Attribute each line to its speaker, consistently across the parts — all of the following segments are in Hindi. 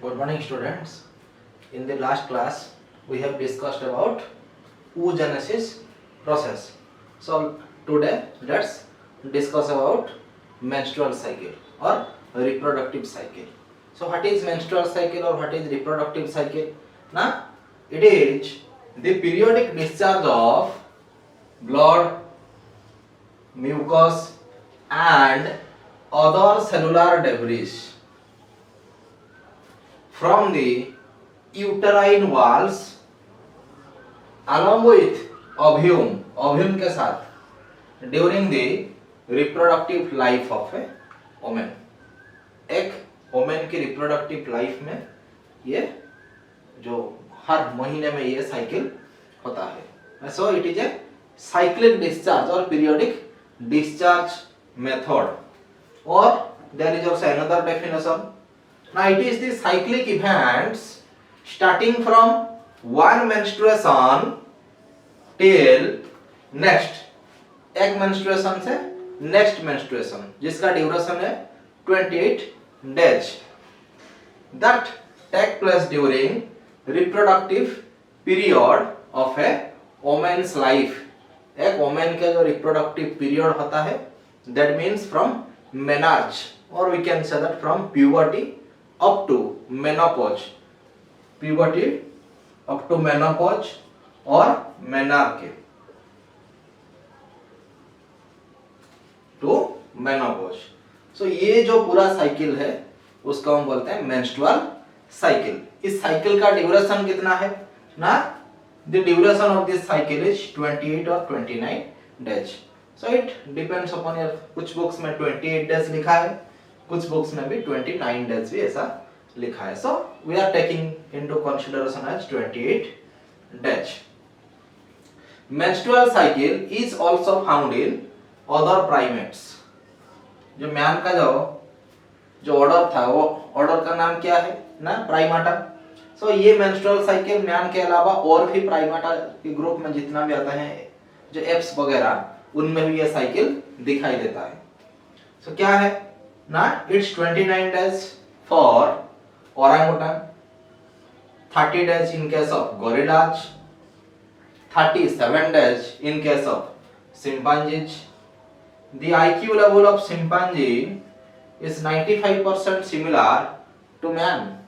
Speaker 1: Good morning, students. In the last class, we have discussed about oogenesis process. So today, let's discuss about menstrual cycle or reproductive cycle. So what is menstrual cycle or what is reproductive cycle? Now, it is the periodic discharge of blood, mucus, and other cellular debris from the uterine walls along with ovum के साथ during the reproductive life of a woman. एक woman की reproductive life में ये जो हर महीने में ये साइकिल होता है. So it is a cyclic discharge or periodic discharge method, or there is also another definition. Now it is the cyclic events starting from one menstruation till next, एक menstruation से next menstruation जिसका ड्यूरेशन है 28 days, that take place during reproductive period of a woman's life. एक woman का जो reproductive period होता है, that means from menarche, or we can say that from puberty up to menopause, puberty up to menopause or menarche to menopause. So ये जो पूरा साइकिल है उसको हम बोलते हैं मेंस्ट्रुअल साइकिल. इस साइकिल का ड्यूरेशन कितना है ना? The duration of this cycle is 28 or 29 days. So it depends upon your, कुछ बुक्स में 28 days लिखा है, कुछ बुक्स में भी 29 days भी ऐसा लिखा है. So we are taking into consideration as 28 days. Menstrual cycle is also found in other primates. जो मैन का जो ऑर्डर था वो ऑर्डर का नाम क्या है ना? प्राइमाटा. सो ये मेंस्ट्रुअल साइकिल मैन के अलावा और भी प्राइमाटा के ग्रुप में जितना भी आता है जो एप्स वगैरह, उनमें भी ये साइकिल दिखाई देता है. सो क्या है ना? It's 29 days for orangutan, 30 days in case of gorillas, 37 days in case of chimpanzees. The IQ level of chimpanzee is 95% similar to man.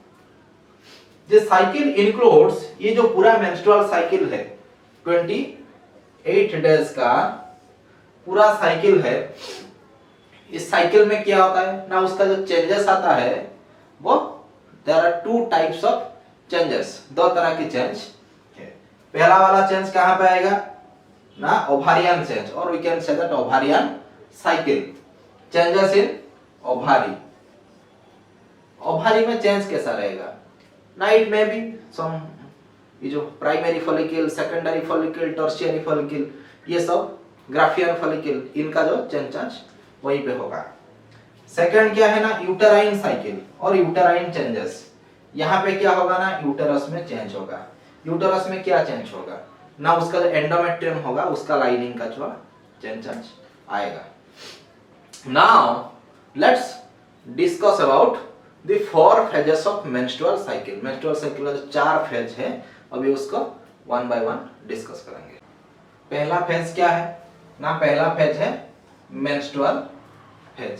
Speaker 1: This cycle includes, ये जो पूरा menstrual cycle है 28 days का पूरा साइकिल है. इस साइकिल में क्या होता है ना? उसका जो चेंजेस आता है वो there are two types of changes, दो तरह की चेंज है. पहला वाला चेंज कहाँ पे आएगा ना? ओवारियन चेंज, और we can say that ovarian cycle. Changes in ovary. Ovary में चेंज कैसा रहेगा ना? इट में बी सम, ये जो primary follicle, secondary follicle, tertiary follicle, ये सब ग्राफियन फॉलिकल, इनका जो चेंज वहीं पे होगा. सेकंड क्या है ना? यूटेराइन साइकिल और यूटेराइन चेंजेस. यहाँ पे क्या होगा ना? यूटेरस में चेंज होगा. यूटेरस में क्या चेंज होगा ना? उसका जो एंडोमेट्रियम होगा उसका लाइनिंग का जो चेंज आएगा. Now let's discuss about the 4 phases of menstrual cycle. Menstrual cycle का जो 4 फेज है अभी उसको वन बाय वन डिस्कस करेंगे. पहला फेज क्या है ना? पहला फेज है मेंस्ट्रुअल फेज.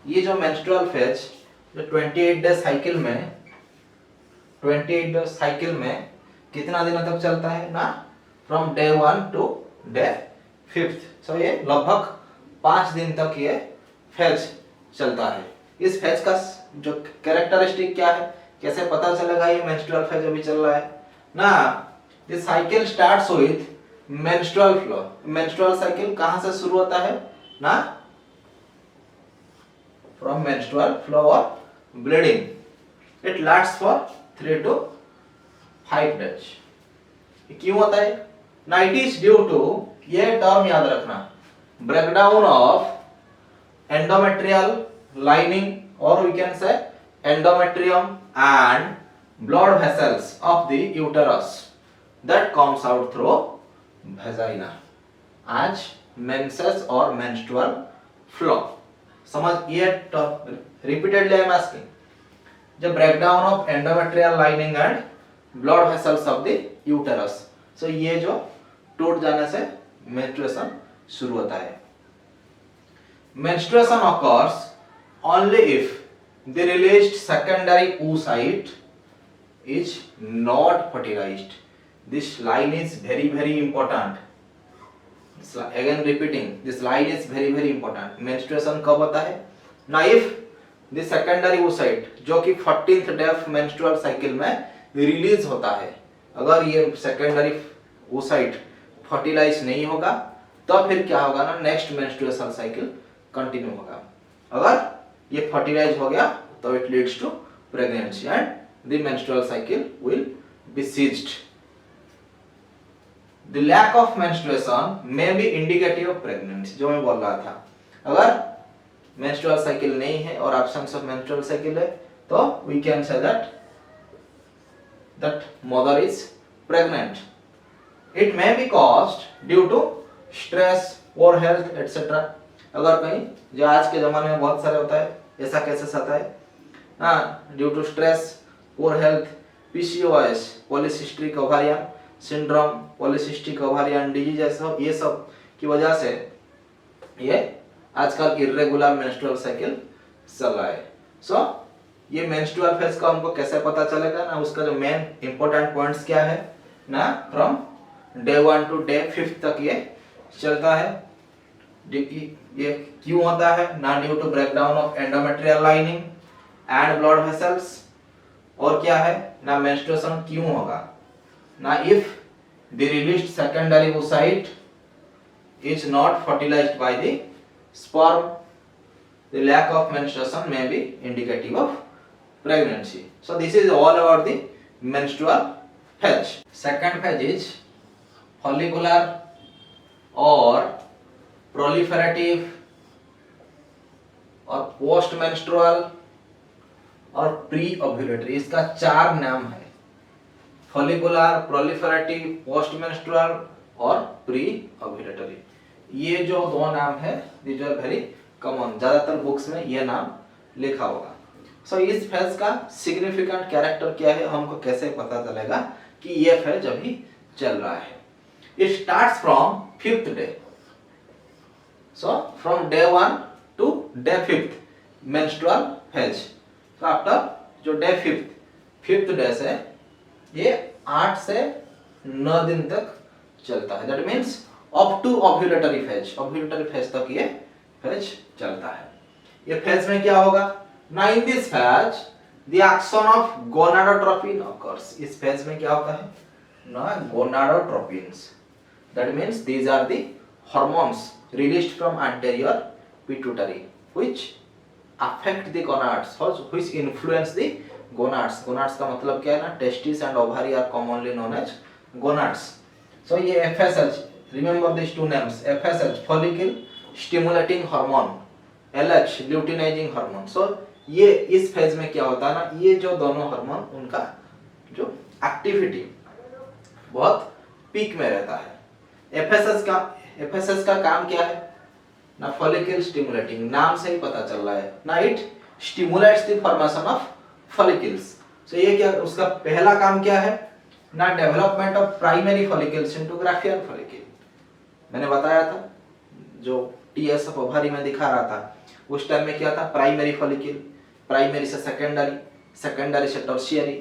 Speaker 1: ये जो मेंस्ट्रुअल फेज जो 28 डे साइकिल में, 28 डे साइकिल में कितना दिनों तक चलता है ना? From day 1 to day 5th. So ये लगभग 5 दिन तक ये फेज चलता है. इस फेज का जो कैरेक्टरिस्टिक क्या है, कैसे पता चलेगा ये मेंस्ट्रुअल फेज अभी चल रहा है ना? This cycle starts with menstrual flow. Menstrual cycle कहां से शुरू होता है ना? From menstrual flow or bleeding. It lasts for 3 to 5 days. क्यों होता है ना? It is due to, ये टर्म याद रखना, breakdown of endometrial lining, or we can say endometrium and blood vessels of the uterus that comes out through vagina as menses or menstrual flow. समझ ये repeatedly I am asking. The breakdown of endometrial lining and blood vessels of the uterus. So ये जो टूट जाने से मेंस्ट्रुएशन शुरू होता है। Menstruation occurs only if the released secondary oocyte is not fertilized. This line is very important. Again repeating, this line is very important. Menstruation कब होता है? Now if the secondary oocyte जो कि 14th day of menstrual cycle में रिलीज होता है, अगर ये secondary oocyte fertilize नहीं होगा तो फिर क्या होगा ना, नेक्स्ट menstrual cycle कंटिन्यू होगा। अगर ये फर्टिलाइज हो गया तो it leads to pregnancy and the menstrual cycle will be ceased. The lack of menstruation may be indicative of pregnancy, जो मैं बोल रहा था, अगर मेंस्ट्रुअल साइकिल नहीं है और एब्सेंस ऑफ मेंस्ट्रुअल साइकिल है तो we can say that mother is pregnant. It may be caused due to stress, poor health etcetera. अगर कहीं जो आज के जमाने में बहुत सारे होता है, ऐसा केसेस आता है, हाँ, due to stress, poor health, PCOS, polycystic ovarian syndrome, polycystic ovarian disease, ये सब की वजह से ये आजकल इर्रेगुलर मेंस्ट्रुअल साइकिल चल रहा है। सो ये मेंस्ट्रुअल फेज का हमको कैसे पता चलेगा ना, उसका जो मेन इंपॉर्टेंट पॉइंट्स क्या है ना, फ्रॉम डे 1 टू डे 5 तक ये चलता है। ये क्यों होता है ना, due to breakdown of endometrial lining and blood vessels, और क्या है ना, मेंस्ट्रुएशन क्यों होगा ना, if the released secondary oocyte is not fertilized by the sperm, the lack of menstruation may be indicative of pregnancy. So this is all about the menstrual phase. Second phase is follicular or proliferative और पोस्ट मेंस्ट्रुअल और प्री ओव्यूलेटरी। इसका 4 नाम है, फॉलिकुलर, प्रोलिफेरेटिव, पोस्ट मेंस्ट्रुअल और प्री ओव्यूलेटरी। ये जो 2 नाम है, दीज आर वेरी कॉमन, ज्यादातर बुक्स में ये नाम लिखा होगा। सो इस फेज का सिग्निफिकेंट कैरेक्टर क्या है, हमको कैसे पता चलेगा कि ये फेज अभी चल रहा है। It starts from 5th day. So from day 1 to day 5th menstrual phase. So after जो day 5th day से ये 8 से 9 दिन तक चलता है। That means up to ovulatory phase. Ovulatory phase तक ये phase चलता है। ये phase में क्या होगा? Now in this phase the action of gonadotropin occurs. इस phase में क्या होता है? ना gonadotropins. That means these are the hormones released from anterior pituitary which affect the gonads, which influence the gonads. Gonads का मतलब क्या है ना, testes and ovary are commonly known as gonads. So ये FSH, remember these 2 names, FSH follicle stimulating hormone, LH luteinizing hormone. So ये इस फेज में क्या होता है ना, ये जो दोनों हार्मोन उनका जो एक्टिविटी बहुत पीक में रहता है। एफएसएस का काम क्या है ना, फॉलिकल स्टिमुलेटिंग, नाम से ही पता चल रहा है ना, it stimulates the formation of follicles. So ये क्या, उसका पहला काम क्या है ना, development of primary follicles into Graafian follicle. मैंने बताया था जो टीएस ऑफ ओवरी में दिखा रहा था, उस टाइम में क्या था, प्राइमरी फॉलिकल, प्राइमरी से सेकेंडरी, सेकेंडरी से टर्शियरी,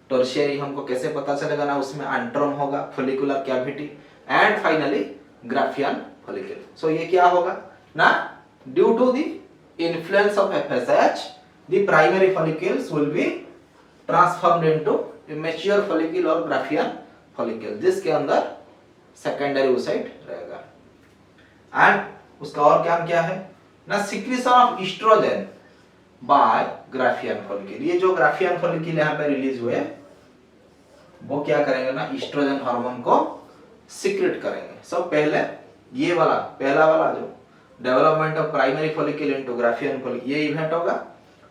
Speaker 1: टर्शियरी हमको कैसे पता चलेगा ना, उसमें एंट्रम होगा, follicular cavity and finally Graafian follicle. So ये क्या होगा ना, due to the influence of FSH the primary follicles will be transformed into mature follicle और ग्राफियन फॉलिकल, जिसके अंदर सेकेंडरी oocyte रहेगा। एंड उसका और काम क्या है ना, secretion of oestrogen by Graafian follicle. ये जो ग्राफियन फॉलिकल यहाँ पे रिलीज हुए वो क्या करेंगे ना, एस्ट्रोजन हार्मोन को सिक्रेट करेंगे। सो पहले ये वाला, पहला वाला जो development of primary follicle into Graafian follicle, ये इवेंट होगा,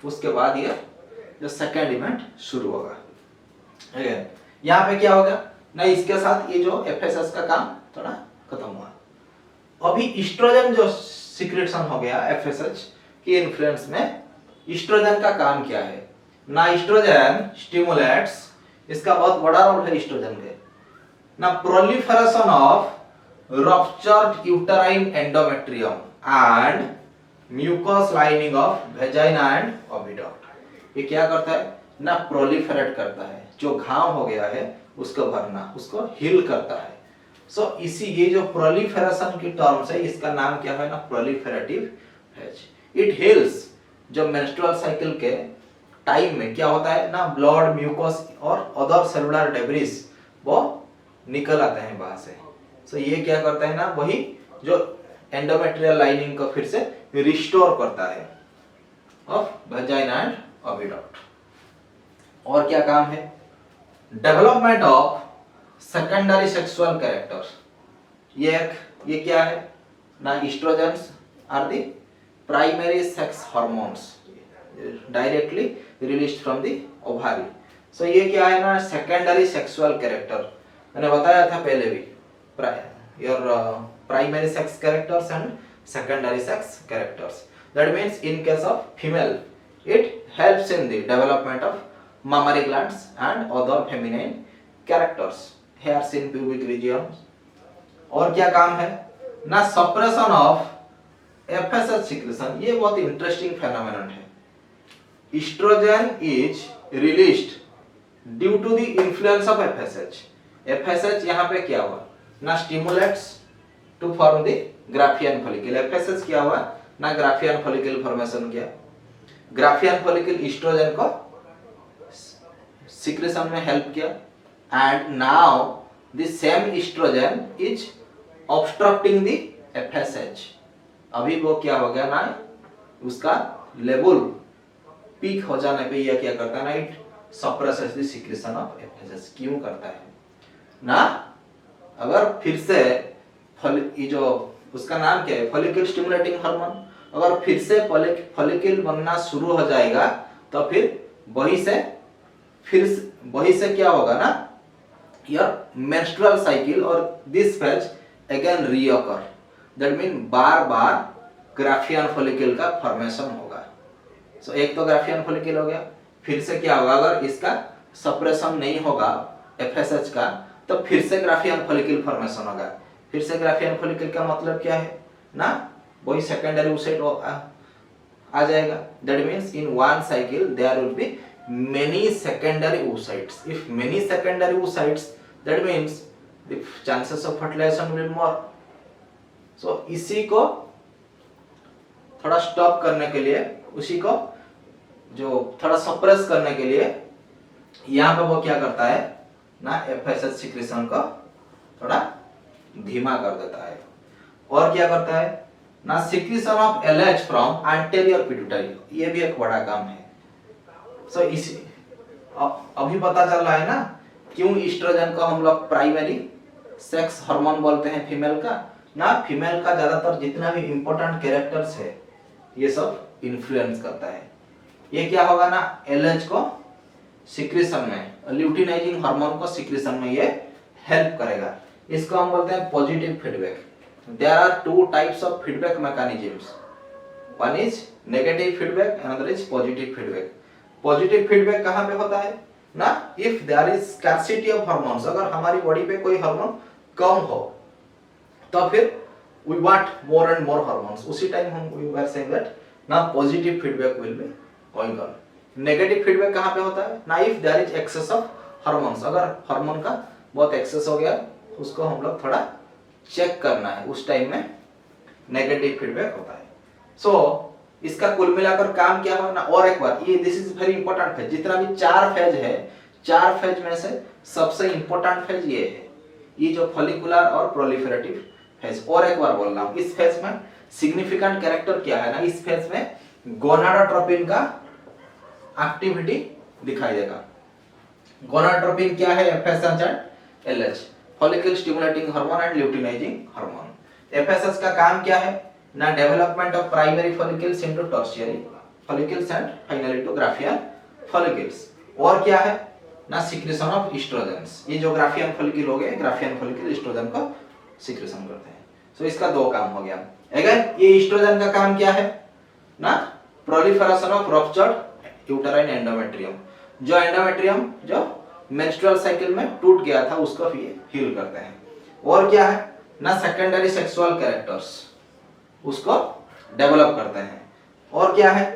Speaker 1: उसके बाद ये जो सेकेंड इवेंट शुरू होगा। यहाँ पे क्या होगा ना, इसके साथ ये जो एफएसएस का काम थोड़ा खत्म हुआ। अभी एस्ट्रोजन जो सिक्रेशन हो गया एफएसएच के इन्फ्लुएंस में, एस्ट्रोजन का काम क्या है ना ईस्ट्रोजन स्टिमुलेट्स, इसका बहुत बड़ा रोल है ईस्ट्रोजन के, ना proliferation of ruptured uterine endometrium and mucous lining of vagina and oviduct. ये क्या करता है ना, प्रोलिफरेट करता है, जो घाव हो गया है उसको भरना, उसको हील करता है। सो इसी ये जो प्रोलिफरेशन की टर्म्स है इसका नाम क्या है ना, प्रोलिफरेटिव फेज। इट हील्स, जो मेंस्ट्रुअल साइकिल के टाइम में क्या होता है ना, ब्लड म्यूकस और अदर सेलुलर डेब्रिस वो निकल आते हैं बाहर से। सो ये क्या करता है ना, वही जो एंडोमेट्रियल लाइनिंग को फिर से रिस्टोर करता है ऑफ वेजाइना एंड ओविडक्ट। और क्या काम है, development of secondary sexual characters. ये क्या है ना, estrogens are the primary sex hormones directly released from the ovary. So ये क्या है ना, सेकेंडरी सेक्सुअल कैरेक्टर, मैंने बताया था पहले भी, your primary sex characters and secondary sex characters. That means in case of female, it helps in the development of mammary glands and other feminine characters, hairs in pubic regions. और क्या काम है ना, suppression of FSH secretion। ये बहुत इंटरेस्टिंग फेनोमेनन है। Estrogen is released due to the influence of FSH। FSH यहाँ पे क्या हुआ ना, stimulates to form the Graafian follicle. FSH क्या हुआ ना, ग्राफियन फॉलिकल फॉर्मेशन किया। ग्राफियन फॉलिकल ईस्ट्रोजन को सिक्रेशन में हेल्प किया, and now the same oestrogen is obstructing the FSH. अभी वो क्या हो गया ना, उसका लेवल पीक हो जाने पे यह क्या करता है ना, it suppresses the secretion of FSH. क्यों करता है ना, अगर फिर से ये जो उसका नाम क्या है, फॉलिकल स्टिमुलेटिंग हार्मोन, अगर फिर से फॉलिकल बनना शुरू हो जाएगा तो फिर वही से क्या होगा ना, योर मेंस्ट्रुअल साइकिल और this phase again reoccur. That mean बार बार ग्राफियन फॉलिकल का फॉर्मेशन होगा। सो एक तो ग्राफियन फॉलिकल हो गया, फिर से क्या होगा, अगर इसका सप्रेशन नहीं होगा एफएसएच का तो फिर से ग्राफियन फॉलिकल फॉर्मेशन होगा। फिर से ग्राफियन फॉलिकल का मतलब क्या है ना, वही सेकेंडरी oocyte आ जाएगा। That means in one cycle there will be many secondary oocytes। If many secondary oocytes, that means the chances of fertilization will more. So इसी को थोड़ा स्टॉप करने के लिए, उसी को जो थोड़ा सप्रेस करने के लिए यहाँ पे वो क्या करता है ना, एफएसएच सिक्रेशन को थोड़ा धीमा कर देता है। और क्या करता है ना, secretion of LH from anterior pituitary. ये भी एक बड़ा काम है। सो इसी अभी पता चल रहा है ना, क्यों ईस्ट्रोजन को हम लोग प्राइमरी सेक्स हार्मोन बोलते हैं फीमेल का ना। फीमेल का ज्यादातर जितना भी इंपॉर्टेंट कैरेक्टर्स है ये सब इन्फ्लुएंस करता है। ये क्या होगा ना, एलएच को सिक्रेशन में, ल्यूटिनाइजिंग हार्मोन को सिक्रेशन में ये हेल्प करेगा। इसको हम बोलते हैं positive feedback. There are two types of feedback mechanisms, one is negative feedback, another is positive feedback. Positive feedback कहां पे होता है ना, if there is scarcity of hormones, अगर हमारी बॉडी पे कोई हार्मोन कम हो तो फिर we want more and more hormones, उसी टाइम हम वी आर सेइंग दैट ना positive feedback will be going on. Negative feedback कहां पे होता है ना, if there is excess of hormones, अगर हार्मोन का बहुत एक्सेस हो गया उसको हम लोग थोड़ा चेक करना है, उस टाइम में नेगेटिव फीडबैक होता है। सो इसका कुल मिलाकर काम क्या होगा ना, और एक बार ये this is very important phase. जितना भी चार फेज है, चार फेज में से सबसे इंपॉर्टेंट फेज ये है, ये जो फॉलिकुलर और प्रोलिफरेटिव फेज। और एक बार बोल रहा हूं, इस फेज में सिग्निफिकेंट कैरेक्टर क्या है ना, इस फेज में गोनाडोट्रोपिन का एक्टिविटी दिखाई देगा। गोनाडोट्रोपिन क्या है, FSH and LH, follicle stimulating hormone and luteinising hormone. FSH का काम क्या है ना, development of primary follicles into tertiary follicles and finally to Graafian follicles. और क्या है ना, सिक्रेशन ऑफ एस्ट्रोजेंस। ये जो ग्राफियन फॉलिकल हो गए, ग्राफियन फॉलिकल एस्ट्रोजन का सिक्रेशन करते हैं। सो इसका दो काम हो गया। अगर ये एस्ट्रोजन का काम क्या है ना, proliferation of ruptured uterine endometrium, जो एंडोमेट्रियम जो मेंस्ट्रुअल साइकिल में टूट गया था उसको ये हील करते हैं। और क्या है ना, सेकेंडरी सेक्सुअल कैरेक्टर्स उसको डेवलप करते हैं। और क्या है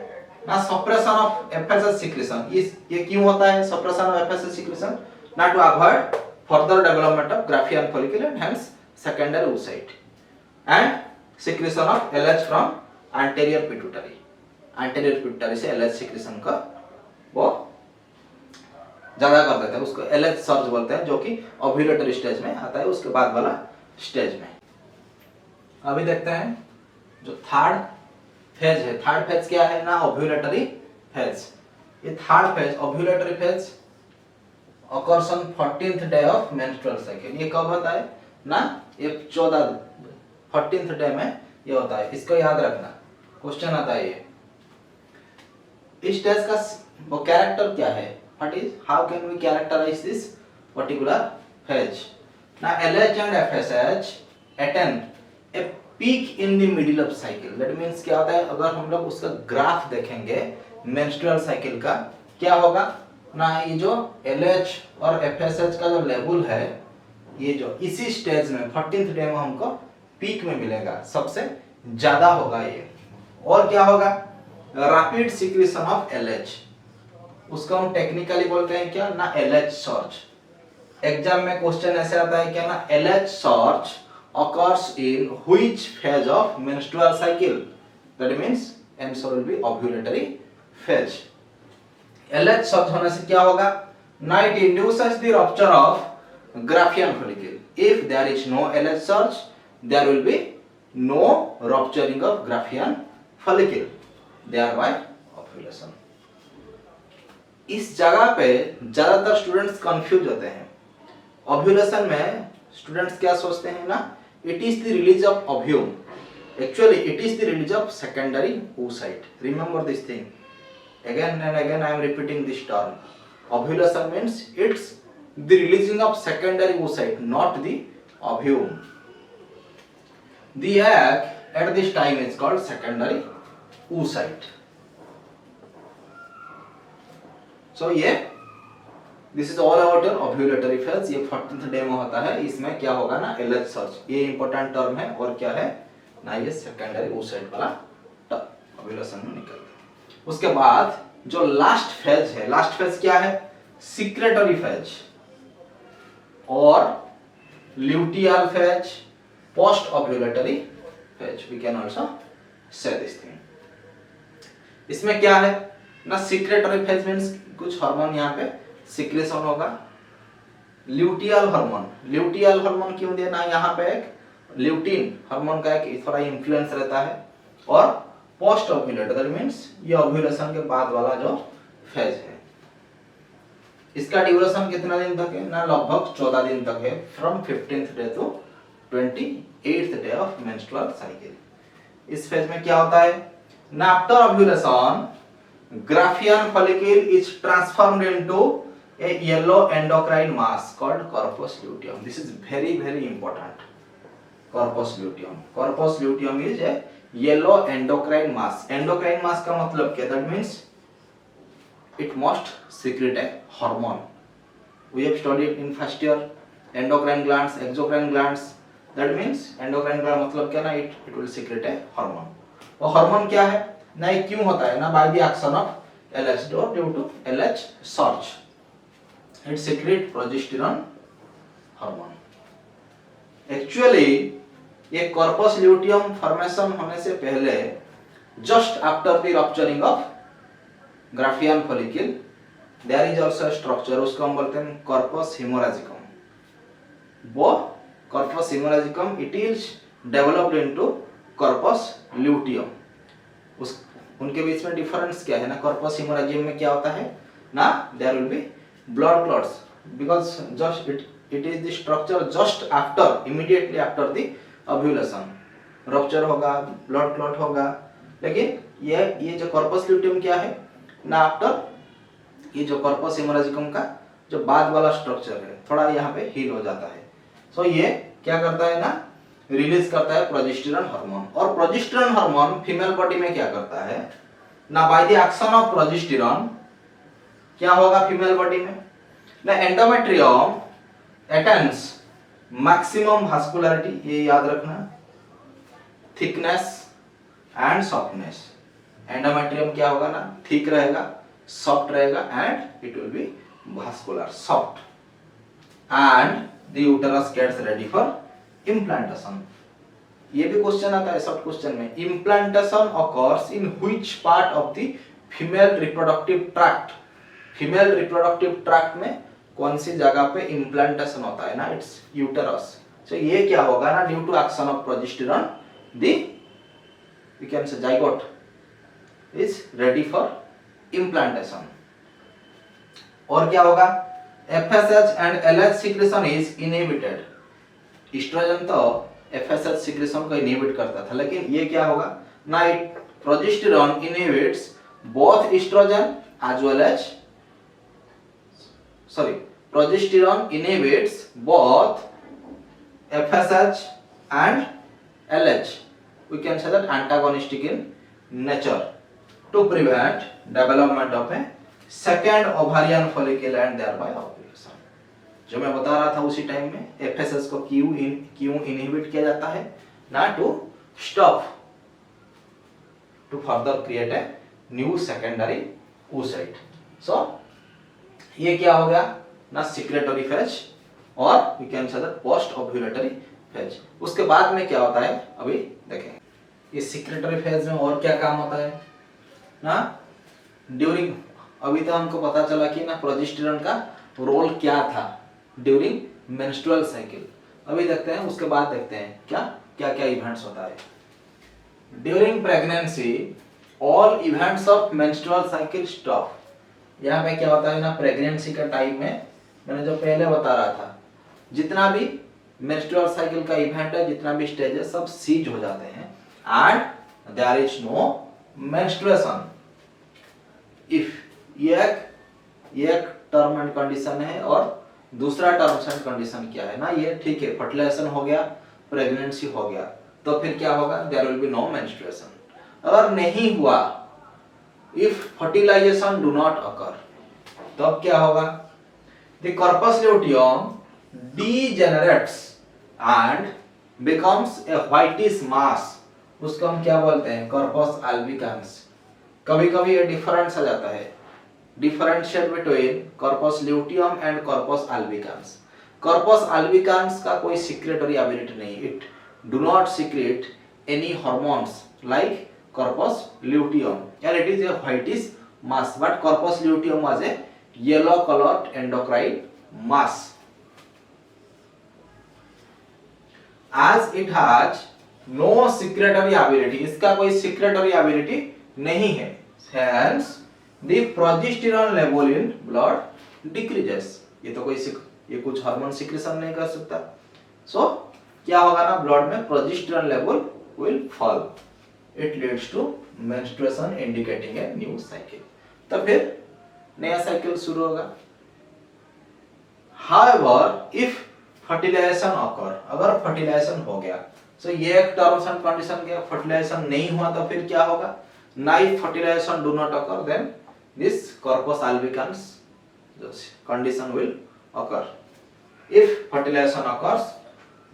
Speaker 1: ना, सप्रेशन ऑफ एफएसएच सिक्रेशन, ये क्यों होता है सप्रेशन ऑफ एफएसएच सिक्रेशन, ना to avoid further development of Graafian follicle and hence secondary oocyte and secretion of LH from anterior pituitary, anterior pituitary से LH सिक्रेशन का वो ज्यादा कर देते हैं, उसको LH सर्ज बोलते हैं, जो कि ओव्यूलेटरी स्टेज में आता है, उसके बाद वाला स्टेज में। अभी देखते हैं जो थर्ड फेज है, थर्ड फेज क्या है ना, ओव्यूलेटरी फेज। ये third phase ovulatory phase occurs on 14th day of menstrual cycle. ये कब होता है ना, ये 14th डे में ये होता है, इसको याद रखना, क्वेश्चन आता है ये। इस स्टेज का वो कैरेक्टर क्या है, what is, how can we characterise this particular phase ना, LH एंड FSH attain a peak in the middle of cycle। That means क्या होता है, अगर हम लोग उसका ग्राफ देखेंगे मेंस्ट्रुअल साइकिल का, क्या होगा ना, ये जो LH और FSH का जो लेवल है, ये जो इसी स्टेज में 14th डे में हमको पीक में मिलेगा, सबसे ज्यादा होगा ये। और क्या होगा, रैपिड सिक्रेशन ऑफ LH, उसको हम टेक्निकली बोलते हैं क्या ना, LH सर्ज। एग्जाम में क्वेश्चन ऐसे आता है क्या ना, LH surge occurs in which phase of menstrual cycle, that means answer will be ovulatory phase। LH surge होने से क्या होगा ना, it induces the rupture of Graafian follicle। if there is no LH surge there will be no rupturing of Graafian follicle, thereby ovulation। इस जगह पे ज्यादातर स्टूडेंट्स कंफ्यूज होते हैं। ओव्यूलेशन में स्टूडेंट्स क्या सोचते हैं ना, it is the release of ovum, actually it is the release of secondary oocyte। Remember this thing, again and again I am repeating this term, ovulation means it's the releasing of secondary oocyte, not the ovum। the egg at this time is called secondary oocyte। so ये this is all about your ovulatory phase। ये 14th डे में होता है, इसमें क्या होगा ना, LH सर्ज, ये इंपॉर्टेंट टर्म है। और क्या है ना, ये सेकेंडरी oocyte वाला टर्म ओव्यूलेशन में निकलता है। उसके बाद जो लास्ट फेज है, लास्ट फेज क्या है, सिक्रेटरी फेज और luteal phase, post ovulatory phase, we can also say this thing. इसमें क्या है ना, सिक्रेटरी फेज मींस कुछ हार्मोन यहाँ पे सिक्रेशन होगा, ल्यूटियल हार्मोन, ल्यूटियल हार्मोन क्यों देना, यहाँ पे एक ल्यूटिन हार्मोन का एक थोड़ा इन्फ्लुएंस रहता है। और पोस्ट ओव्यूलेट, दैट मींस ये ओव्यूलेशन के बाद वाला जो फेज है, इसका ड्यूरेशन कितना दिन तक है ना, लगभग 14 दिन तक है, from 15th day to 28th day of menstrual cycle. इस फेज में क्या होता है ना, after ovulation Graafian follicle is transformed into a yellow endocrine mass called corpus luteum। this is very very important, corpus luteum। corpus luteum is a yellow endocrine mass। endocrine mass का मतलब क्या, that means it must secrete a hormone। we have studied in first year endocrine glands, exocrine glands, that means endocrine gland मतलब क्या ना, it will secrete a hormone। वो हार्मोन क्या है ना, ये क्यों होता है ना, by the action of LH due to LH surge, it secrete progesterone hormone. Actually ये कॉर्पस ल्यूटियम फॉर्मेशन होने से पहले, just after the rupturing of Graafian follicle, there is also structure, उसको हम बोलते हैं कॉर्पस हेमोरेजिकम। वो corpus haemorrhagicum it is developed into corpus luteum. उस उनके बीच में डिफरेंस क्या है ना, कॉर्पस हेमोरेजियम में क्या होता है ना, there will be blood clots, because just it is the structure just after, immediately after the ovulation rupture होगा, ब्लड क्लॉट होगा। लेकिन ये जो कॉर्पस ल्यूटियम क्या है ना, आफ्टर ये जो कॉर्पस हेमोरेजिकम का जो बाद वाला स्ट्रक्चर है, थोड़ा यहाँ पे हील हो जाता है। सो ये क्या करता है ना, रिलीज करता है प्रोजेस्टेरॉन हार्मोन। और प्रोजेस्टेरॉन हार्मोन फीमेल बॉडी में क्या करता है ना, by the action of progesterone क्या होगा फीमेल बॉडी में ना एंडोमेट्रियम अटेन्स मैक्सिमम वास्कुलरिटी, ये याद रखना, थिकनेस एंड सॉफ्टनेस। एंडोमेट्रियम क्या होगा ना थिक रहेगा, सॉफ्ट रहेगा and it will be vascular soft and the uterus gets ready for implantation. ये भी क्वेश्चन आता है शॉर्ट क्वेश्चन में, implantation occurs in which part of the female reproductive tract. Female reproductive tract में कौन सी जगह पे इम्प्लांटेशन होता है ना, इट्स यूटेरस। सो ये क्या होगा ना due to action of progesterone the we can say zygote is ready for implantation. और क्या होगा FSH and LH secretion is inhibited. Oestrogen तो FSH सिक्रेशन को इनहिबिट करता था, लेकिन ये क्या होगा ना progesterone inhibits both oestrogen as well as progesterone inhibits both FSH and LH. We can say that antagonistic in nature to prevent development of a second ovarian follicle and thereby ovulation. जो मैं बता रहा था उसी टाइम में FSH को क्यों इनहिबिट किया जाता है ना to stop to further create a new secondary oocyte. So ये क्या हो गया ना सिक्रेटरी फेज और we can say that post ovulatory phase. उसके बाद में क्या होता है अभी देखेंगे। ये सिक्रेटरी फेज में और क्या काम होता है ना ड्यूरिंग, अभी तो हमको पता चला कि ना प्रोजेस्टेरॉन का रोल क्या था ड्यूरिंग मेंस्ट्रुअल साइकिल। अभी देखते हैं उसके बाद देखते हैं क्या क्या क्या इवेंट्स होता है during pregnancy. All events of menstrual cycle stop. यहाँ पे क्या होता है ना प्रेगनेंसी का टाइम में मैंने जो पहले बता रहा था जितना भी मेंस्ट्रुअल साइकिल का इवेंट है, जितना भी स्टेज है, सब सीज हो जाते हैं and there is no menstruation. If ये एक टर्म एंड कंडीशन है और दूसरा टर्म्स एंड कंडीशन क्या है ना ये ठीक है फर्टिलाइजेशन हो गया, प्रेगनेंसी हो गया, तो फिर क्या होगा there will be no menstruation. अगर नहीं हुआ if fertilization do not occur तब क्या होगा the corpus luteum degenerates and becomes a whitish mass। उसको हम क्या बोलते हैं corpus albicans। कभी कभी ये डिफरेंस आ जाता है differentiate between corpus luteum and corpus albicans। corpus albicans का कोई सिक्रेटरी एबिलिटी नहीं, it do not secrete any hormones like corpus luteum and it is a whitish mass, but corpus luteum was a yellow colored endocrine mass as it has no secretory ability। इसका कोई secretory ability नहीं है, hence the progesterone level in blood decreases। ये तो कोई ये कुछ हार्मोन सिक्रेशन नहीं कर सकता, so क्या होगा ना ब्लड में progesterone level will fall। It leads to menstruation indicating a new cycle। तो फिर नया साइकिल शुरू होगा। However, if fertilization occur, अगर फर्टिलाइजेशन हो गया तो ये एक टर्म्स एंड कंडीशन के फर्टिलाइजेशन नहीं हुआ तो फिर क्या होगा ना if fertilization do not occur then this corpus albicans condition will occur। If fertilization occurs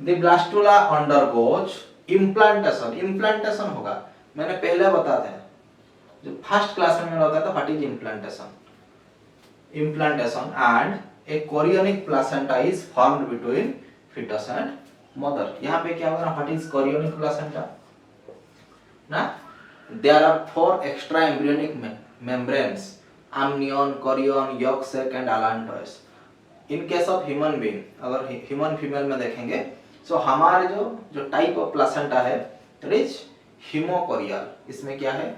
Speaker 1: the blastula undergoes implantation। implantation होगा मैंने पहले बताया था जो फर्स्ट क्लास में मैंने बताया था what is implantation and a chorionic placenta is formed between fetus and mother। यहाँ पे क्या होगा ना व्हाट इज कोरियोनिक प्लासेंटा ना there are 4 extra embryonic membranes amnion, chorion, yolk sac and allantois। In case of human being अगर ह्यूमन फीमेल में देखेंगे सो हमारे जो टाइप ऑफ प्लासेंटा है इट इज हीमोकोरियल। इसमें क्या है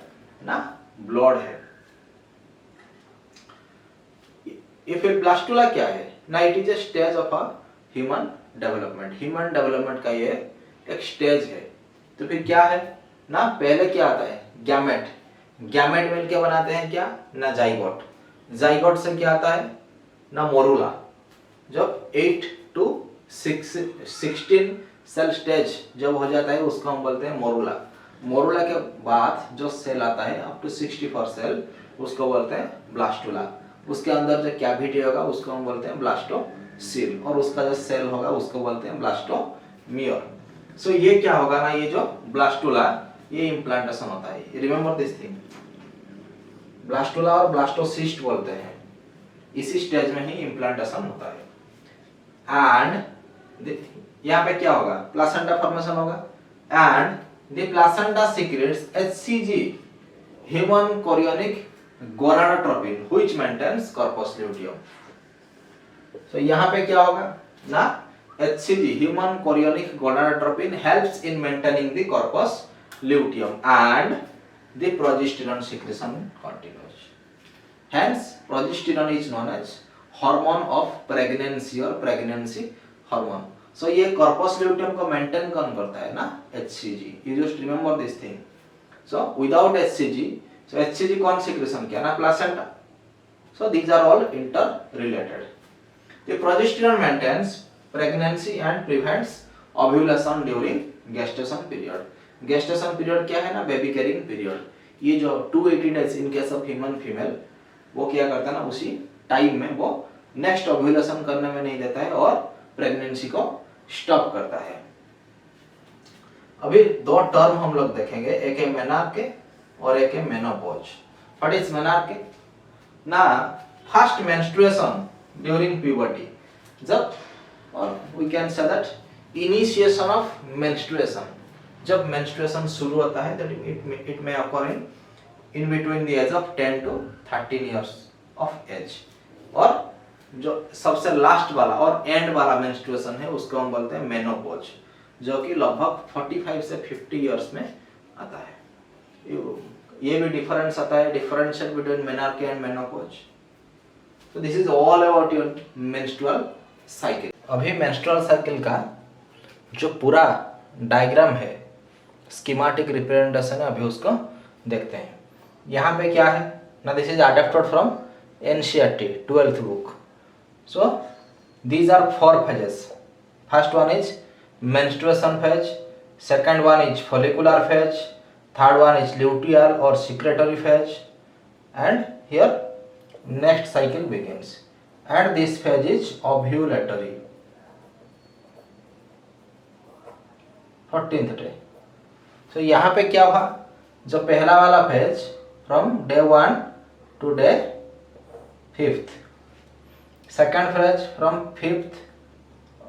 Speaker 1: ना ब्लड है। ये फिर ब्लास्टुला क्या है ना it is a stage of a human development. Human development का ये एक स्टेज है। तो फिर क्या है ना पहले क्या आता है गैमेट। गैमेट मिलके बनाते हैं क्या ना जाइगोट। जाइगोट से क्या आता है ना मोरूला। जब 8 to 16 सेल स्टेज जब हो जाता है उसको हम बोलते हैं मोरूला। मोरूला के बाद जो सेल आता है अप टू 64 सेल उसको बोलते हैं ब्लास्टुला। उसके अंदर जो कैविटी होगा उसको हम बोलते हैं ब्लास्टोसील, और उसका जो सेल होगा उसको बोलते हैं ब्लास्टोमियर। सो ये क्या होगा ना, ये जो ब्लास्टुला ये इम्प्लांटेशन होता है, रिमेंबर दिस थिंग, ब्लास्टुला और ब्लास्टोसिस्ट बोलते हैं, इसी स्टेज में ही इम्प्लांटेशन होता है। एंड यहाँ पे क्या होगा, प्लासेंटा फॉर्मेशन होगा, and the placenta secretes HCG, human chorionic gonadotropin which maintains corpus luteum. So यहाँ पे क्या होगा ना, HCG human chorionic gonadotropin helps in maintaining the corpus luteum and the progesterone secretion continues. Hence progesterone is known as hormone of pregnancy और pregnancy hormone. So ये corpus luteum को maintain कौन करता है ना, HCG. You just remember this thing. So without HCG, so HCG कौन secretion किया ना, placenta. So these are all interrelated. The progesterone maintains pregnancy and prevents ovulation during gestation period. Gestation period क्या है ना, baby carrying period. ये जो 280 days in case of human female, वो क्या करता है ना, उसी टाइम में वो नेक्स्ट ओव्यूलेशन करने में नहीं देता है और प्रेगनेंसी को स्टॉप करता है। अभी दो टर्म हम लोग देखेंगे, एक है मेनार्के और एक है मेनोपॉज। व्हाट इज मेनार्के ना, फर्स्ट मेंस्ट्रुएशन ड्यूरिंग प्यूबर्टी, जब, और we can say that initiation of menstruation, जब मेंस्ट्रुएशन शुरू होता है, that it may occur in between the age of 10 to 13 years of age, और जो सबसे लास्ट वाला और एंड वाला मेंस्ट्रुएशन है उसको हम बोलते हैं मेनोपॉज, जो कि लगभग 45 से 50 इयर्स में आता है। ये भी डिफरेंस आता है, डिफरेंशिएट बिटवीन मेनार्के एंड मेनोपॉज। तो this is all about your menstrual cycle. अभी मेंस्ट्रुअल साइकिल का जो पूरा डायग्राम है, स्कीमेटिक रिप्रेजेंटेशन है, अभी उसको देखते हैं। यहाँ पे क्या है ना, this is adapted from NCERT 12th book. So these are 4 phases. First one is menstruation phase, second one is follicular phase, third one is luteal or secretory phase, and here next cycle begins, and this phase is ovulatory, 14th day. So यहाँ पे क्या हुआ, जो पहला वाला phase from day 1 to day 5th, second phase from 5th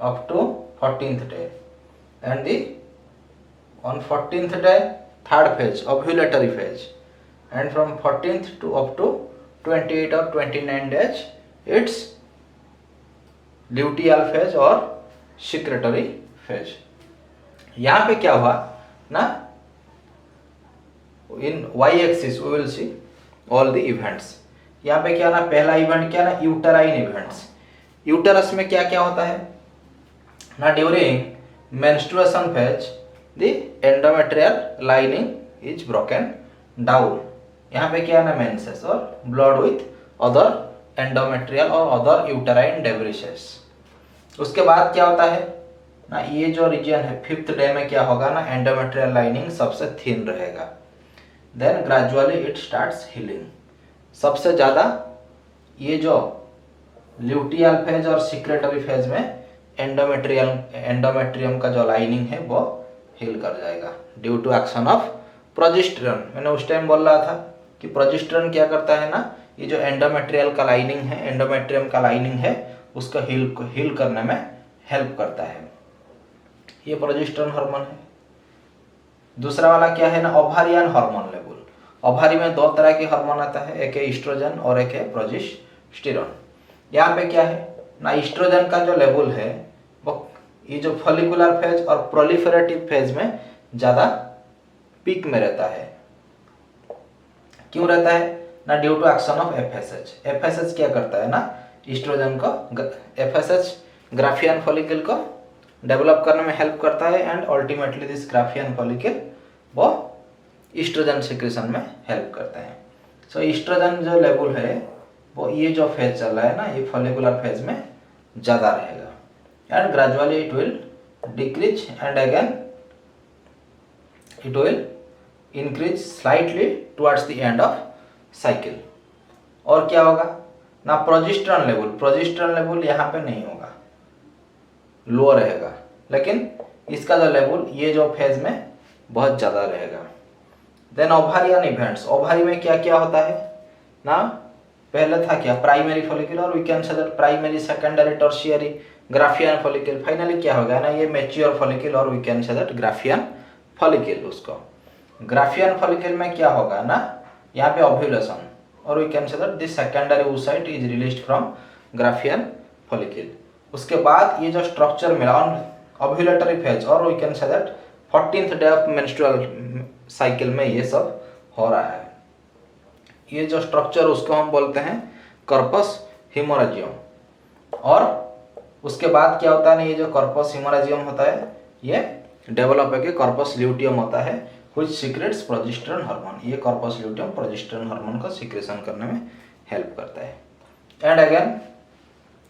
Speaker 1: up to 14th day, and the on 14th day third phase ovulatory phase, and from 14th to up to 28 or 29 days it's luteal phase or secretory phase. यहाँ पे क्या हुआ ना, in y axis we will see all the events. यहाँ पे क्या ना, पहला इवेंट क्या ना, यूटराइन इवेंट्स। यूटरस में क्या क्या होता है ना, during menstruation phase the endometrial lining is broken down. यहाँ पे क्या है ना, मेंसेस और ब्लड विथ अदर एंडोमेट्रियल और अदर यूटराइन डेब्रिसेस। उसके बाद क्या होता है ना, ये जो रीजन है 5th डे में क्या होगा ना, एंडोमेट्रियल लाइनिंग सबसे थिन रहेगा, then gradually it starts healing. सबसे ज़्यादा ये जो ल्यूटियल फेज और सिक्रेटरी फेज में एंडोमेट्रियम का जो लाइनिंग है वो हील कर जाएगा due to action of progesterone. मैंने उस टाइम बोल रहा था कि प्रोजेस्टेरॉन क्या करता है ना, ये जो एंडोमेट्रियल का लाइनिंग है, एंडोमेट्रियम का लाइनिंग है, उसको हील करने में हेल्प करता है। ये प्रोजेस्टेरॉन हार्मोन है। दूसरा वाला क्या है ना, ओवारियन हार्मोन लेवल। ओवारी में 2 तरह के हार्मोन आता है, एक है ईस्ट्रोजन और एक है प्रोजेस्टेरॉन। यहाँ पे क्या है ना, ईस्ट्रोजन का जो लेवल है वो ये जो फॉलिकुलर फेज और प्रोलिफरेटिव फेज में ज़्यादा पीक में रहता है। क्यों रहता है ना, due to action of FSH। FSH क्या करता है ना, ईस्ट्रोजन को, FSH ग्राफियन फॉलिकल को डेवलप करने में हेल्प करता है, and ultimately this Graafian follicle वो ईस्ट्रोजन सिक्रेशन में हेल्प करता है। सो ईस्ट्रोजन जो लेवल है वो ये जो फेज चल रहा है ना, ये फॉलिकुलर फेज में ज़्यादा रहेगा, and gradually it will decrease and again it will increase slightly towards the end of cycle. और क्या होगा ना प्रोजेस्टेरॉन लेवल यहाँ पे नहीं होगा, लो रहेगा, लेकिन इसका जो लेवल ये जो फेज में बहुत ज़्यादा रहेगा। देन ओवारियन इवेंट्स, ओवारी में क्या क्या होता है ना, पहले था क्या प्राइमरी फॉलिकल, और we can say that primary, secondary, tertiary, Graafian follicle, finally क्या हो गया ना ये मैच्योर फॉलिकल, और we can say that Graafian follicle. उसको ग्राफियन फॉलिकल में क्या होगा ना, यहाँ पे ओव्यूलेशन, और we can say that this secondary oocyte is released from Graafian follicle. उसके बाद ये जो स्ट्रक्चर मिला ऑन ओव्यूलेटरी फेज, और we can say that 14th day of menstrual cycle में ये सब हो रहा है। ये जो स्ट्रक्चर उसको हम बोलते हैं कॉर्पस हेमोरेजियम। और उसके बाद क्या होता है ना, ये जो कॉर्पस हेमोरेजियम होता है ये डेवलप होकर कॉर्पस ल्यूटियम होता है, व्हिच सीक्रेट्स प्रोजेस्टेरॉन हार्मोन। ये कॉर्पस ल्यूटियम प्रोजेस्टेरॉन हार्मोन का सीक्रेशन करने में हेल्प करता है। And again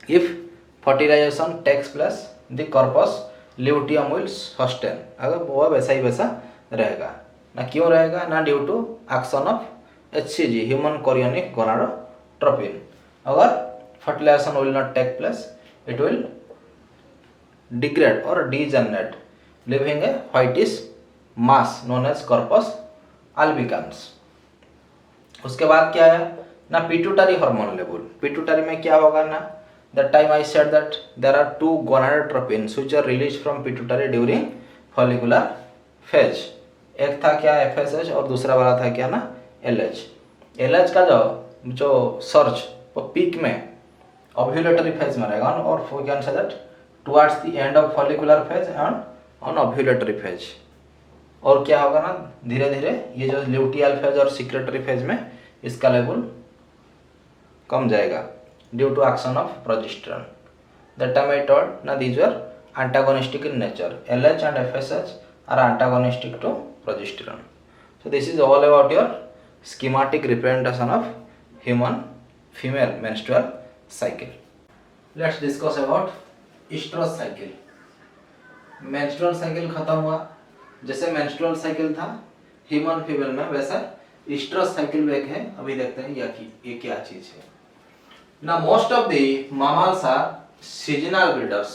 Speaker 1: if fertilisation takes place the corpus luteum will sustain, अगर वो वैसा ही वैसा रहेगा ना, क्यों रहेगा ना, due to action of HCG human chorionic gonadotropin. अगर fertilization will not take place, it will degrade और degenerate, leaving a whitish mass known as corpus albicans. उसके बाद क्या है ना, पिट्यूटरी हार्मोन लेवल। पिट्यूटरी में क्या होगा ना, that time I said that there are two gonadotropins which are released from pituitary during follicular phase। एक था क्या FSH और दूसरा वाला था क्या ना LH। LH का जो सर्च वो पीक में ओव्यूलेटरी फेज में रहेगा, और we can say that towards the end of follicular phase and on ovulatory phase। और क्या होगा ना, धीरे धीरे ये जो ल्यूटियल फेज और सिक्रेटरी फेज में इसका लेवल कम जाएगा due to action of progesterone। That time I told na these were antagonistic in nature, LH and FSH are antagonistic to progesterone। So this is all about your schematic representation of human female menstrual cycle। Let's discuss about estrous cycle। menstrual cycle खत्म हुआ, जैसे menstrual cycle था ह्यूमन फीमेल में, वैसा estrous cycle एक है। अभी देखते हैं ये क्या चीज है। Now most of the mammals are seasonal breeders।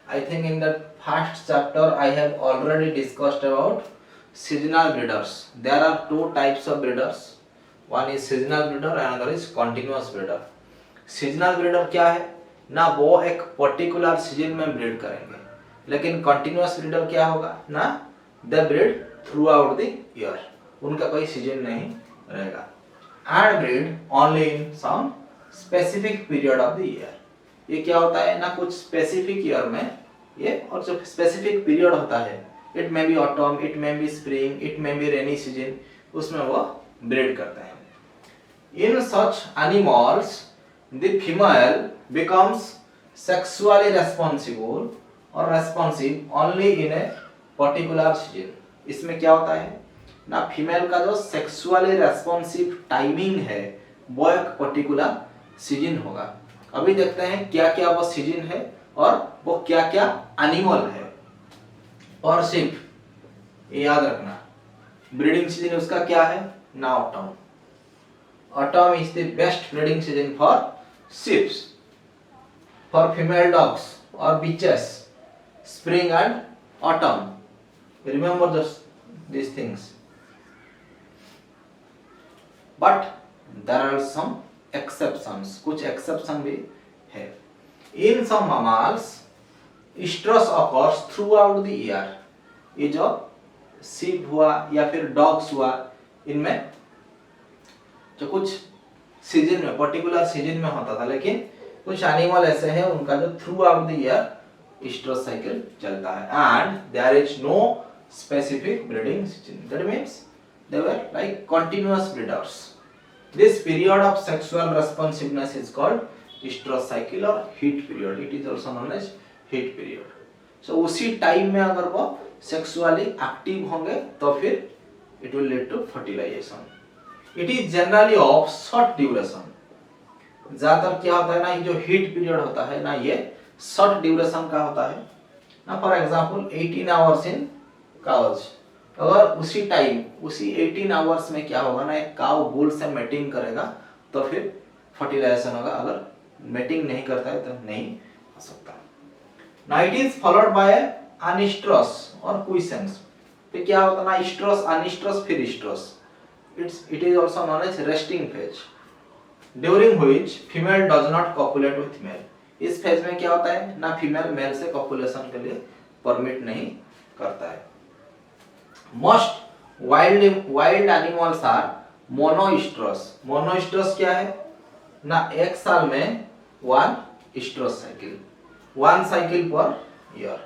Speaker 1: I think in the first chapter I have already discussed about seasonal breeders। There are two types of breeders, one is seasonal breeder and another is continuous breeder। seasonal breeder क्या है ना, वो एक पर्टिकुलर सीजन में ब्रीड करेंगे, लेकिन कंटिन्यूअस ब्रीडर क्या होगा ना, they breed throughout the year, उनका कोई सीजन नहीं रहेगा। And breed only in some specific period of the year. ये क्या होता है ना, कुछ स्पेसिफिक ईयर में ये, और जो स्पेसिफिक पीरियड होता है, it may be autumn, it may be spring, it may be rainy season, उसमें वो ब्रीड करते हैं। In such animals the female becomes sexually responsible और responsive only in a particular season. इसमें क्या होता है ना, फीमेल का जो सेक्सुअली रेस्पॉन्सिव टाइमिंग है वो एक पर्टिकुलर सीजन होगा। अभी देखते हैं क्या क्या वो सीजन है और वो क्या क्या एनिमल है। और सिर्फ याद रखना, ब्रीडिंग सीजन उसका क्या है ना, autumn. Autumn is the best breeding season for sheeps, for female dogs और bitches, spring and autumn. Remember these things। But there are some exceptions, कुछ एक्सेप्शन भी है। इन सम mammals estrus occurs throughout the year। ये जो sheep हुआ या फिर dogs हुआ, इनमें जो कुछ सीजन में, पर्टिकुलर सीजन में होता था, लेकिन कुछ एनिमल ऐसे हैं उनका जो throughout the year estrus cycle चलता है। And there is no specific breeding season, that means they were like continuous breeders। This period of sexual responsiveness is called estrous cycle or heat period। It is also known as heat period। So उसी टाइम में अगर वो सेक्सुअली एक्टिव होंगे तो फिर it will lead to fertilization। It is generally of short duration। ज्यादातर क्या होता है ना, ये जो हीट पीरियड होता है ना, ये शॉर्ट ड्यूरेशन का होता है ना। For example 18 hours in cows, अगर उसी टाइम उसी 18 आवर्स में क्या होगा ना, एक काउ बुल से मेटिंग करेगा तो फिर फर्टिलाइजेशन होगा, अगर मेटिंग नहीं करता है तो नहीं हो सकता। Now it is followed by anestrus और क्विसेंस। फिर क्या होता है ना, स्ट्रस, अनिस्ट्रस, फिर estrus. It is also known as resting phase, during which female does not copulate with male. इस फेज में क्या होता है ना, फीमेल मेल से कॉपुलेशन के लिए परमिट नहीं करता है। Most wild animals are monoestrus. Monoestrus क्या है ना, एक साल में one estrus cycle, one cycle per year,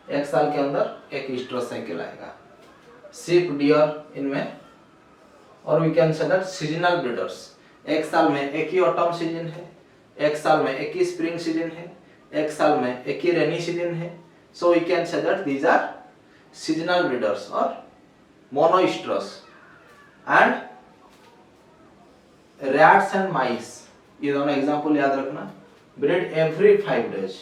Speaker 1: एक साल के अंदर एक इस्ट्रस साइकिल आएगा। शिप, डियर इनमें, और we can say that seasonal breeders, एक साल में एक ही ऑटम सीजन है, एक साल में एक ही स्प्रिंग सीजन है, एक साल में एक ही रेनी सीजन है। So we can say that these are seasonal breeders और monoestrous. And rats and mice, ये दोनों एग्जांपल याद रखना, ब्रीड एवरी 5 डेज।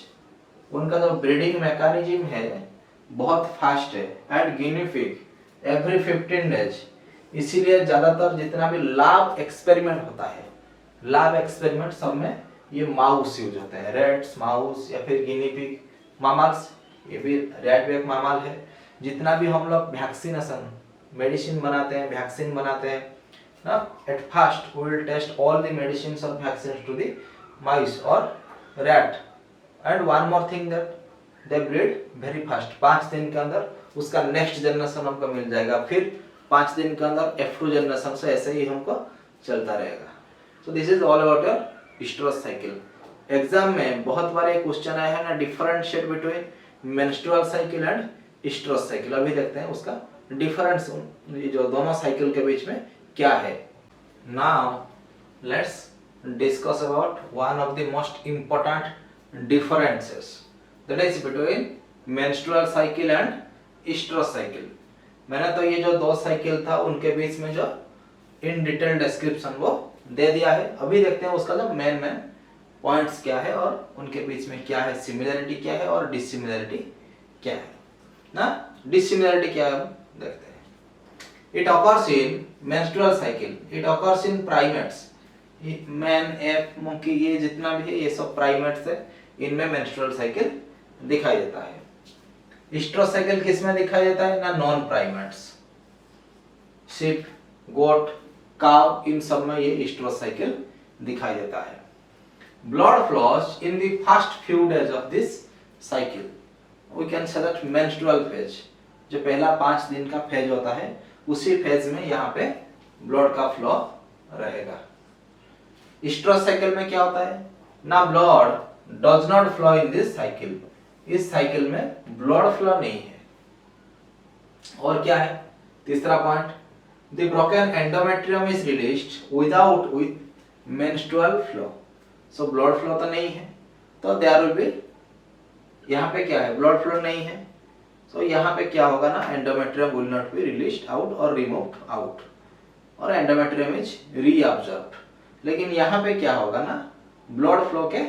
Speaker 1: उनका जो ब्रीडिंग मैकेनिज्म है बहुत फास्ट है। And guinea pig every 15 days. इसीलिए ज्यादातर जितना भी लैब एक्सपेरिमेंट होता है, लैब एक्सपेरिमेंट सब में ये माउस यूज होते हैं, रैट्स, माउस या फिर गिनी पिग, मामल्स, ये भी रैट भी एक मामल है। जितना भी हम लोग वैक्सीनेशन मेडिसिन बनाते हैं, वैक्सीन बनाते हैं ना, at first we will test all the medicines और वैक्सीन्स टू द माइस और rat. And one more thing that they breed very fast, 5 दिन के अंदर उसका नेक्स्ट जनरेशन हमको मिल जाएगा, फिर 5 दिन के अंदर F2 जनरेशन से, ऐसे ही हमको चलता रहेगा। So this is all about your estrus cycle. Exam में बहुत बार एक क्वेश्चन आया है ना, differentiate between menstrual cycle and estrus cycle. अभी देखते हैं उसका डिफरेंस, ये जो दोनों साइकिल के बीच में क्या है। Now let's discuss about one of the most important differences, that is between menstrual cycle and estrus cycle. मैंने तो ये जो 2 साइकिल था उनके बीच में जो इन डिटेल डिस्क्रिप्शन वो दे दिया है। अभी देखते हैं उसका जो मेन पॉइंट्स क्या है और उनके बीच में क्या है, सिमिलरिटी क्या है और डिसिमिलरिटी क्या है ना। डिसिमिलरिटी क्या है देखते हैं। It occurs in menstrual cycle, it occurs in primates, man, app, monkey, ये जितना भी है ये सब प्राइमेट्स है, इनमें मेंस्ट्रुअल साइकिल दिखाई देता है। स्ट्रस साइकिल किसमें दिखाई देता है ना, नॉन प्राइमेट्स, शिप, गोट, काव, इन सब में ये स्ट्रस साइकिल दिखाई देता है। Blood flows in the first few days of this cycle, we can say that menstrual phase, जो पहला 5 दिन का फेज होता है उसी फेज में यहाँ पे ब्लड का फ्लो रहेगा। स्ट्रस साइकिल में क्या होता है ना, blood does not flow in this cycle, इस साइकिल में ब्लड फ्लो नहीं है। और क्या है तीसरा point, the broken endometrium is released without menstrual flow. So blood flow तो नहीं है, तो देयर विल बी, यहाँ पे क्या है, ब्लड फ्लो नहीं है, सो यहाँ पे क्या होगा ना, endometrium will not be released out और रिमूव्ड आउट, और एंडोमेट्रियम इज रीअब्जॉर्ब्ड। लेकिन यहाँ पे क्या होगा ना, ब्लड फ्लो के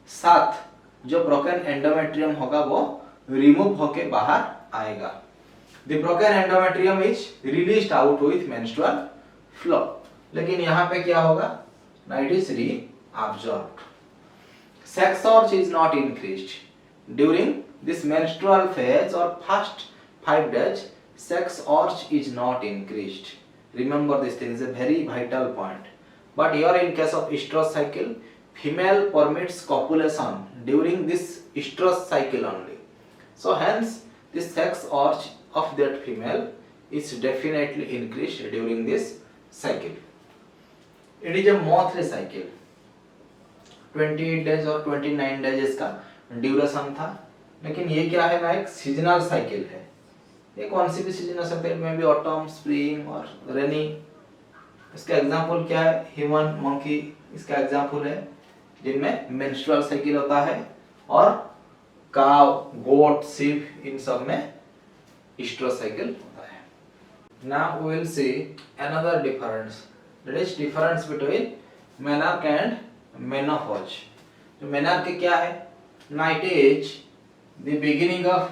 Speaker 1: साथ जो ब्रोकन एंडोमेट्रियम होगा वो रिमूव होके बाहर आएगा। The broken endometrium is released out with menstrual flow, लेकिन यहाँ पे क्या होगा ना, इट इज रीअब्जॉर्ब्ड। सेक्स अर्ज is not increased during this menstrual phase और first 5 days, sex urge is not increased. Remember this thing is a very vital point. But here in case of estrous cycle, female permits copulation during this estrous cycle only. So hence the sex urge of that female is definitely increased during this cycle. It is a monthly cycle. 28 days और 29 days इसका ड्यूरेशन था, लेकिन ये क्या है ना, एक सीजनल साइकिल है। ये कौन सी भी सीजन हो सकता है, में भी ऑटम, स्प्रिंग और रेनी। इसका एग्जांपल क्या है, ह्यूमन, मंकी इसका एग्जांपल है, जिनमें मेंस्ट्रुअल साइकिल होता है, और काव, गोट, शिप, इन सब में estrous साइकिल होता है। Now we will see another difference, that is difference between menarche and menopause. जो menarche क्या है ना, it is the beginning of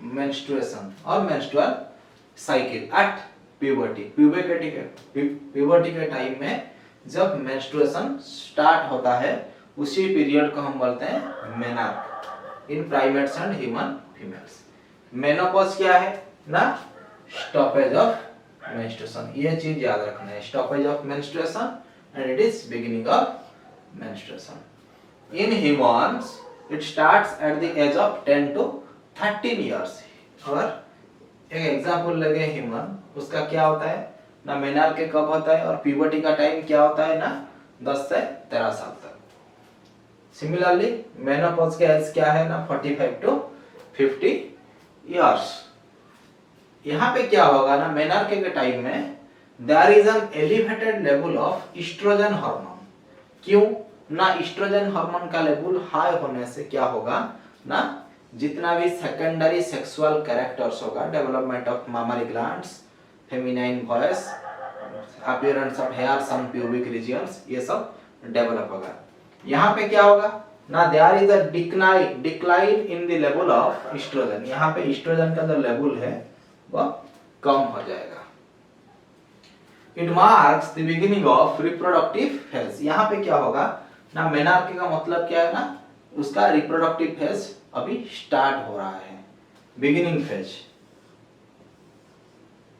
Speaker 1: menstruation or menstrual cycle at puberty. puberty के टाइम में जब मेंस्ट्रुएशन स्टार्ट होता है उसी पीरियड को हम बोलते हैं menarche in primates and human females. Menopause क्या है ना, स्टॉपेज ऑफ मेंस्ट्रुएशन, ये चीज याद रखना है, stoppage of menstruation and it is beginning of menstruation. In humans it starts at the age of 10 to 13 years. और एक एग्जांपल लगे ह्यूमन, उसका क्या होता है ना, मेनार्क के कब होता है और प्यूबर्टी का टाइम क्या होता है ना 10 से 13 साल तक। सिमिलरली मेनोपॉज का एज क्या है ना 45 to 50 इयर्स। यहाँ पे क्या होगा ना, मेनार्क के टाइम में there is an elevated level of estrogen hormone. क्यों ना, एस्ट्रोजन हार्मोन का लेवल हाई होने से क्या होगा ना, जितना भी सेकेंडरी सेक्सुअल कैरेक्टर्स होगा, development of mammary glands, feminine voice, appearance of hairs on pubic regions, ये सब डेवलप होगा। यहाँ पे क्या होगा ना, there is a decline in the level of estrogen. यहाँ पे एस्ट्रोजन का जो लेवल है वो कम हो जाएगा। It marks the beginning of reproductive phase. यहाँ पे क्या होगा ना, मेनार्की का मतलब क्या है ना, उसका रिप्रोडक्टिव फेज अभी स्टार्ट हो रहा है, बिगिनिंग फेज।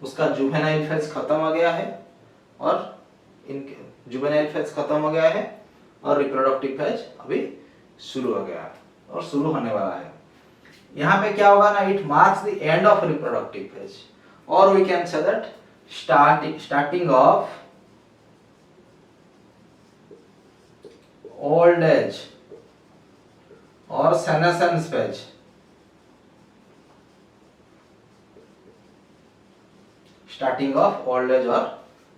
Speaker 1: उसका जुवेनाइल फेज खत्म हो गया है और इनके जुवेनाइल फेज खत्म हो गया है और रिप्रोडक्टिव फेज अभी शुरू हो गया है और शुरू होने वाला है। यहाँ पे क्या होगा ना, it marks the end of reproductive phase, और we can say that starting of old age और senescence phase. Starting of old age और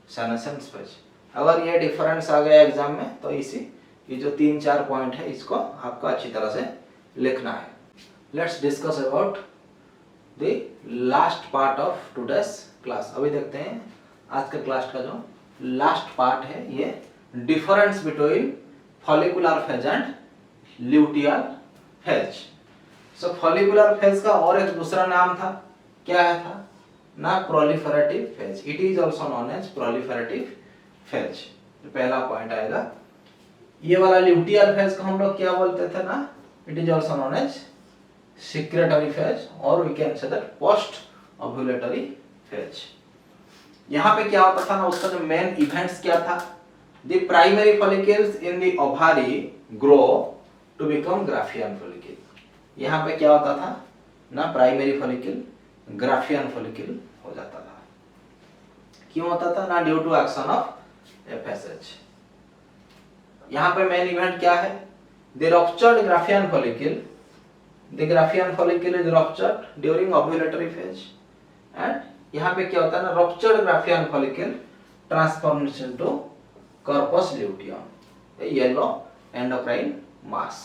Speaker 1: सेनेसेंस फेज। अगर ये डिफरेंस आ गया एग्जाम में तो ये जो 3-4 पॉइंट है इसको आपको अच्छी तरह से लिखना है। Let's discuss about the last part of today's class. अभी देखते हैं आज के क्लास का जो लास्ट पार्ट है, ये difference between follicular phase and luteal phase. So follicular phase का और एक दूसरा नाम था, क्या है था ना, proliferative phase. It is also known as proliferative phase. पहला पॉइंट आएगा। ये वाला ल्यूटियल फेज को हम लोग क्या बोलते थे ना, it is also known as secretory phase और we can say that post ovulatory phase. यहाँ पे क्या होता था ना, उसका जो मेन इवेंट्स क्या था, the primary follicles in the ovary grow to become Graafian follicle. यहाँ पे क्या होता था ना, प्राइमरी फॉलिकल ग्राफियन फॉलिकल हो जाता था। क्यों होता था ना, due to action of FSH. यहाँ पे मेन इवेंट क्या है, the ruptured Graafian follicle, the Graafian follicle is ruptured during ovulatory phase. And यहाँ पे क्या होता है ना, ruptured Graafian follicle transformation to corpus luteum, a yellow endocrine mass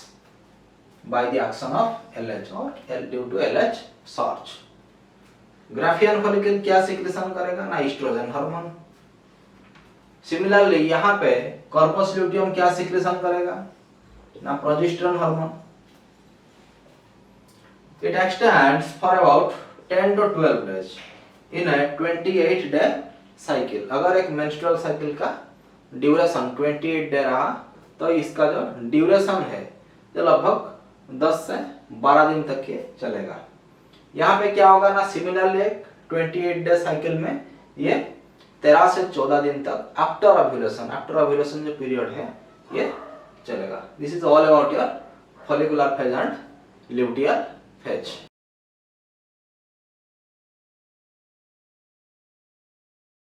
Speaker 1: by the action of LH or due to LH surge। Graafian follicle क्या सिक्रेशन करेगा ना, एस्ट्रोजन हार्मोन। सिमिलरली यहाँ पे कॉर्पस ल्यूटियम क्या सिक्रेशन करेगा ना, progesterone hormone. It extends for about 10 to 12 days in a 28 day cycle. अगर एक मेंस्ट्रुअल साइकिल का ड्यूरेशन 28 डे रहा तो इसका जो ड्यूरेशन है जो लगभग 10 से 12 दिन तक के चलेगा। यहाँ पे क्या होगा ना, सिमिलरली 28 डे साइकिल में ये 13 से 14 दिन तक आफ्टर ओव्यूलेशन जो पीरियड है ये चलेगा। This is all about your follicular phase and luteal phase.